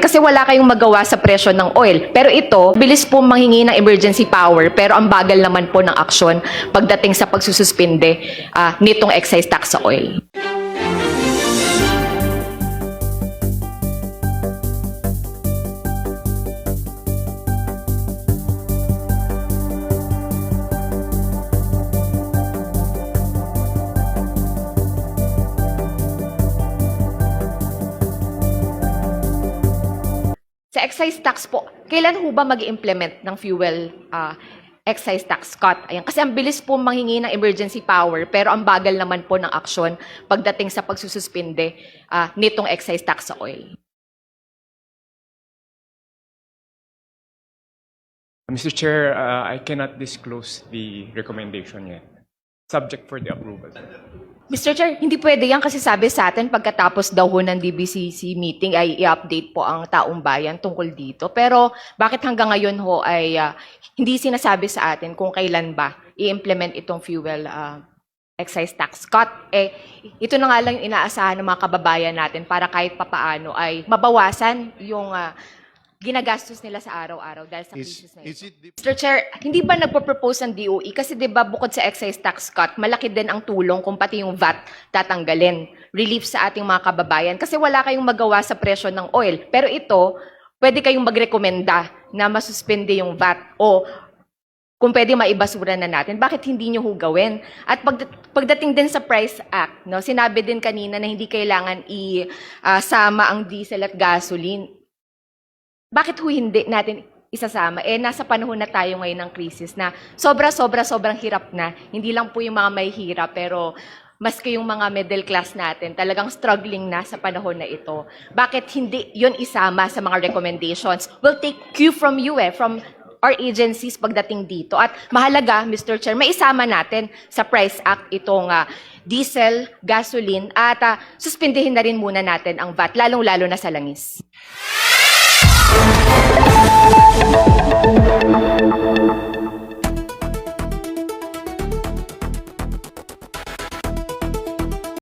Kasi wala kayong magawa sa presyo ng oil. Pero ito, bilis po manghingi ng emergency power pero ang bagal naman po ng aksyon pagdating sa pagsususpinde nitong excise tax sa oil. Sa excise tax po, kailan ho ba mag-implement ng fuel excise tax cut? Ayan, kasi ang bilis po manghingi ng emergency power pero ang bagal naman po ng aksyon pagdating sa pagsususpinde nitong excise tax sa oil. Mr. Chair, I cannot disclose the recommendation yet. Subject for the approval. Mr. Chair, hindi pwede yan kasi sabi sa atin pagkatapos daw ho ng DBCC meeting ay i-update po ang taong bayan tungkol dito. Pero bakit hanggang ngayon ho ay hindi sinasabi sa atin kung kailan ba i-implement itong fuel excise tax cut? Ito na nga lang yung inaasahan ng mga kababayan natin para kahit papaano ay mabawasan yung ginagastos nila sa araw-araw dahil sa crisis na ito. Mr. Chair, hindi ba nagpo-propose ang DOE? Kasi di ba bukod sa excise tax cut, malaki din ang tulong kung pati yung VAT tatanggalin. Relief sa ating mga kababayan. Kasi wala kayong magawa sa presyo ng oil. Pero ito, pwede kayong magrekomenda na masuspende yung VAT o kung pwede maibasura na natin, bakit hindi nyo ho gawin? At pagdating din sa Price Act, no, sinabi din kanina na hindi kailangan isama ang diesel at gasoline. Bakit ho hindi natin isasama? Nasa panahon na tayo ngayon ng krisis na sobrang hirap na. Hindi lang po yung mga may hirap, pero maski yung mga middle class natin, talagang struggling na sa panahon na ito. Bakit hindi yun isama sa mga recommendations? We'll take cue from you, from our agencies pagdating dito. At mahalaga, Mr. Chair, may isama natin sa Price Act itong diesel, gasoline, at suspindihin na rin muna natin ang VAT, lalong-lalo na sa langis.